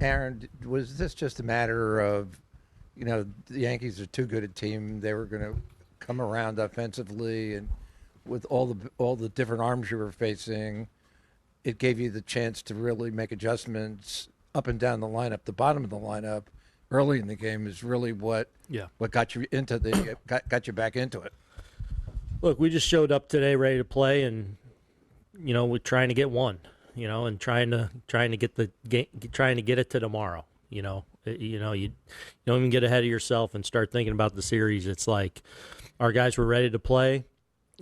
Aaron, was this just a matter of, the Yankees are too good a team. They were going to come around offensively, and with all the different arms you were facing, it gave you the chance to really make adjustments up and down the lineup. The bottom of the lineup early in the game is really what got you into got you back into it. Look, we just showed up today ready to play, and we're trying to get one, and trying to get the game, trying to get it to tomorrow. You don't even get ahead of yourself and start thinking about the series. It's like our guys were ready to play.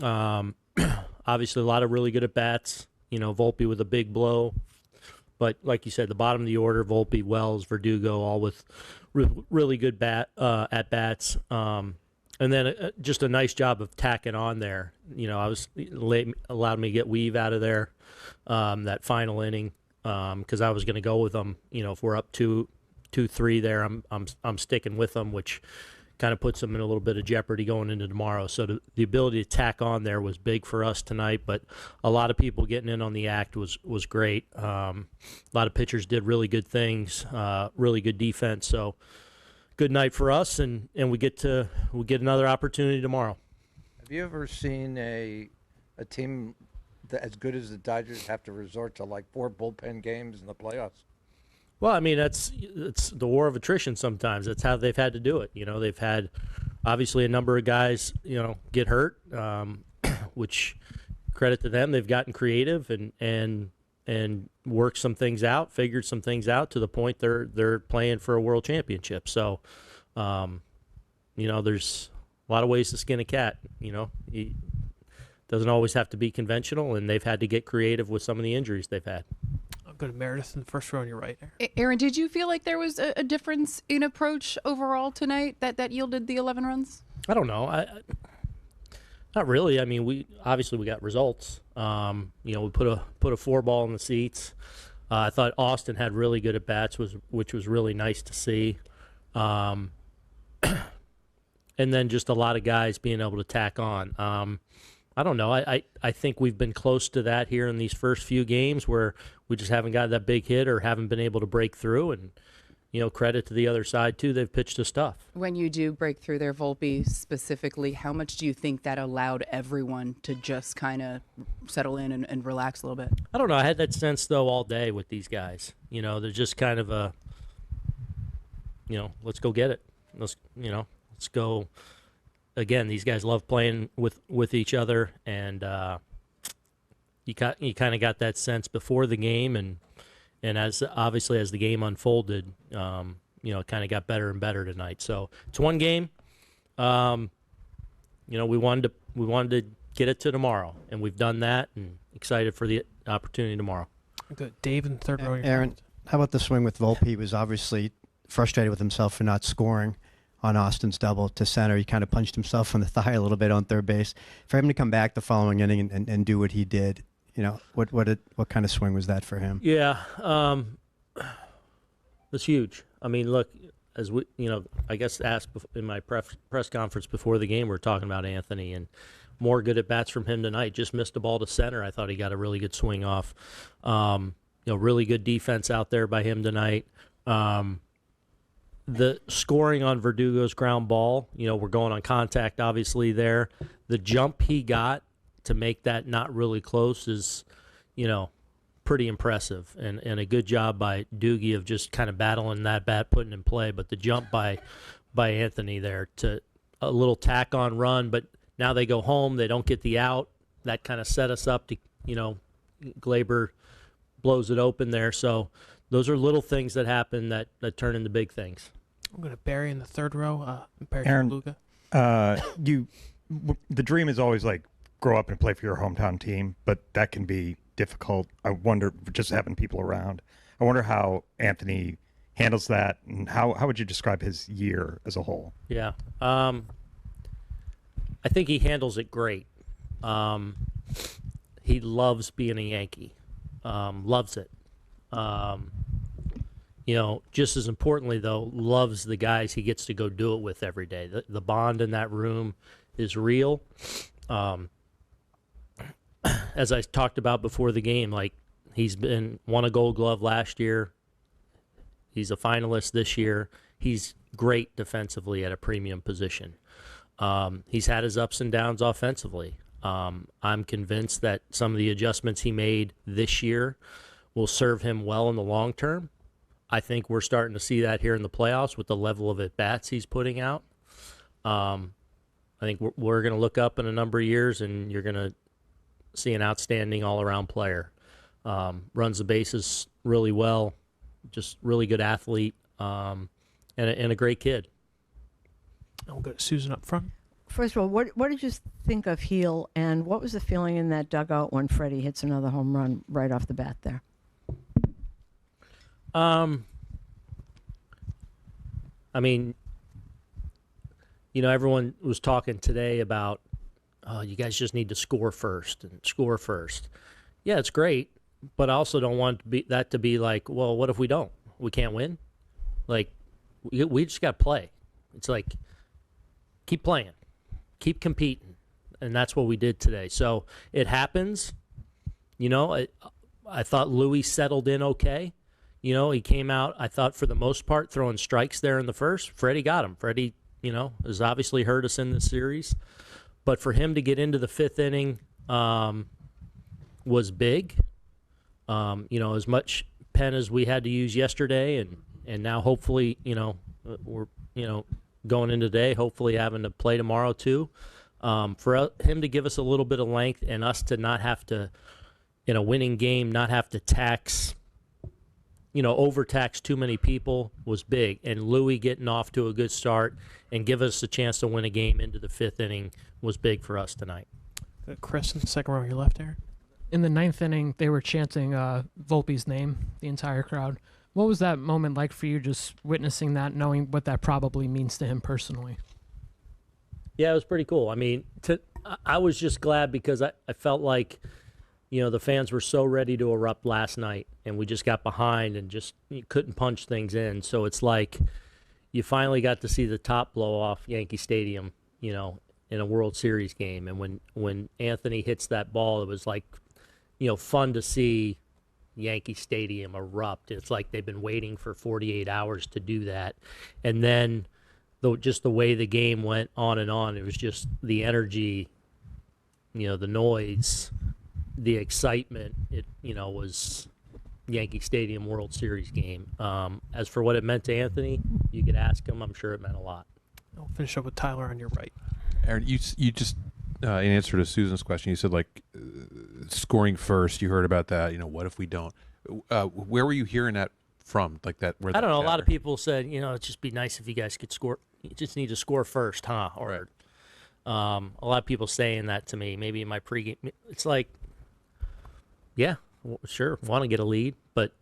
Obviously, a lot of really good at bats. Volpe with a big blow, but like you said, the bottom of the order: Volpe, Wells, Verdugo, all with really good at bats. And then just a nice job of tacking on there. Allowed me to get Weave out of there that final inning because I was going to go with them. If we're up 2-3 there, I'm sticking with them, which kind of puts them in a little bit of jeopardy going into tomorrow. So the ability to tack on there was big for us tonight, but a lot of people getting in on the act was great. A lot of pitchers did really good things, really good defense. So good night for us, and we get another opportunity tomorrow. Have you ever seen a team that as good as the Dodgers have to resort to like 4 bullpen games in the playoffs? Well, I mean, it's the war of attrition sometimes. That's how they've had to do it. They've had obviously a number of guys, get hurt, which credit to them. They've gotten creative and worked some things out, figured some things out to the point they're playing for a world championship. So, there's a lot of ways to skin a cat. It doesn't always have to be conventional, and they've had to get creative with some of the injuries they've had. I'll go to Meredith in the first row on your right. Aaron, did you feel like there was a difference in approach overall tonight that yielded the 11 runs? I don't know. Not really. I mean, we got results. We put a 4 ball in the seats. I thought Austin had really good at bats, which was really nice to see. And then just a lot of guys being able to tack on. I don't know. I think we've been close to that here in these first few games where we just haven't got that big hit or haven't been able to break through. And credit to the other side, too. They've pitched us tough. When you do break through their Volpe specifically, how much do you think that allowed everyone to just kind of settle in and relax a little bit? I don't know. I had that sense, though, all day with these guys. They're just kind of let's go get it. Let's go. Again, these guys love playing with each other, and you kind of got that sense before the game, and as the game unfolded, it kind of got better and better tonight. So it's one game. We wanted to get it to tomorrow, and we've done that, and excited for the opportunity tomorrow. Good, Dave in the third row. Aaron, how about the swing with Volpe? He was obviously frustrated with himself for not scoring on Austin's double to center. He kind of punched himself in the thigh a little bit on third base. For him to come back the following inning and do what he did, what kind of swing was that for him? Yeah, it's huge. I mean, look, as we, I guess asked in my press conference before the game, we were talking about Anthony and more good at bats from him tonight. Just missed a ball to center. I thought he got a really good swing off. Really good defense out there by him tonight. The scoring on Verdugo's ground ball, we're going on contact obviously there. The jump he got to make that not really close is, pretty impressive. And a good job by Doogie of just kind of battling that bat, putting in play. But the jump by Anthony there to a little tack-on run. But now they go home. They don't get the out. That kind of set us up to, Glaber blows it open there. So those are little things that happen that turn into big things. I'm going to Barry in the third row. Barry Aaron, Luca. The dream is always like grow up and play for your hometown team, but that can be difficult. I wonder, just having people around, I wonder how Anthony handles that, and how would you describe his year as a whole? Yeah. I think he handles it great. He loves being a Yankee. Loves it. Just as importantly, though, loves the guys he gets to go do it with every day. The bond in that room is real. As I talked about before the game, like he's won a Gold Glove last year. He's a finalist this year. He's great defensively at a premium position. He's had his ups and downs offensively. I'm convinced that some of the adjustments he made this year will serve him well in the long term. I think we're starting to see that here in the playoffs with the level of at-bats he's putting out. I think we're going to look up in a number of years, and you're going to see an outstanding all-around player. Runs the bases really well, just really good athlete, and a great kid. We'll go to Susan up front. First of all, what did you think of Heel, and what was the feeling in that dugout when Freddie hits another home run right off the bat there? I mean, everyone was talking today about, oh, you guys just need to score first and score first. Yeah, it's great, but I also don't want that to be like, well, what if we don't? We can't win? Like, we just got to play. It's like, keep playing, keep competing, and that's what we did today. So it happens. I thought Louis settled in okay. He came out, I thought, for the most part, throwing strikes there in the first. Freddie got him. Freddie, has obviously hurt us in this series. But for him to get into the fifth inning was big. As much pen as we had to use yesterday, and now hopefully, we're, going into today, hopefully having to play tomorrow too. For him to give us a little bit of length and us to not have to, in a winning game, not have to overtax too many people was big. And Louis getting off to a good start and give us a chance to win a game into the fifth inning was big for us tonight. Chris in the second row on your left, Aaron. In the ninth inning, they were chanting Volpe's name, the entire crowd. What was that moment like for you, just witnessing that, knowing what that probably means to him personally? Yeah, it was pretty cool. I mean, I was just glad because I felt like, the fans were so ready to erupt last night, and we just got behind and just couldn't punch things in. So it's like you finally got to see the top blow off Yankee Stadium, in a World Series game. And when Anthony hits that ball, it was like, fun to see Yankee Stadium erupt. It's like they've been waiting for 48 hours to do that. And then just the way the game went on and on, it was just the energy, the noise, the excitement. It was Yankee Stadium World Series game. As for what it meant to Anthony, you could ask him. I'm sure it meant a lot. I'll finish up with Tyler on your right. Aaron, you just in answer to Susan's question, you said scoring first. You heard about that. What if we don't? Where were you hearing that from? Like that? I don't know. A lot of people said, it'd just be nice if you guys could score. You just need to score first, huh? Or right. A lot of people saying that to me. Maybe in my pregame, it's like, yeah, sure, want to get a lead, but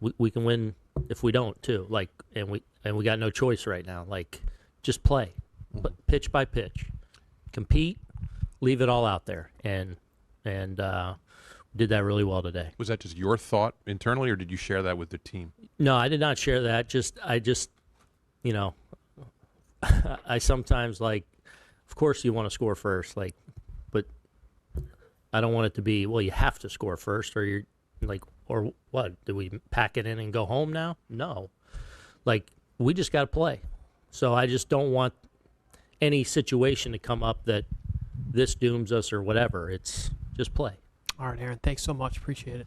we can win if we don't too. Like, and we got no choice right now. Like, just play, but pitch by pitch, compete, leave it all out there, and did that really well today. Was that just your thought internally, or did you share that with the team? No, I did not share that. I sometimes, like, of course you want to score first, like, but I don't want it to be, well, you have to score first, or you're like, or what? Do we pack it in and go home now? No. Like, we just got to play. So I just don't want any situation to come up that this dooms us or whatever. It's just play. All right, Aaron. Thanks so much. Appreciate it.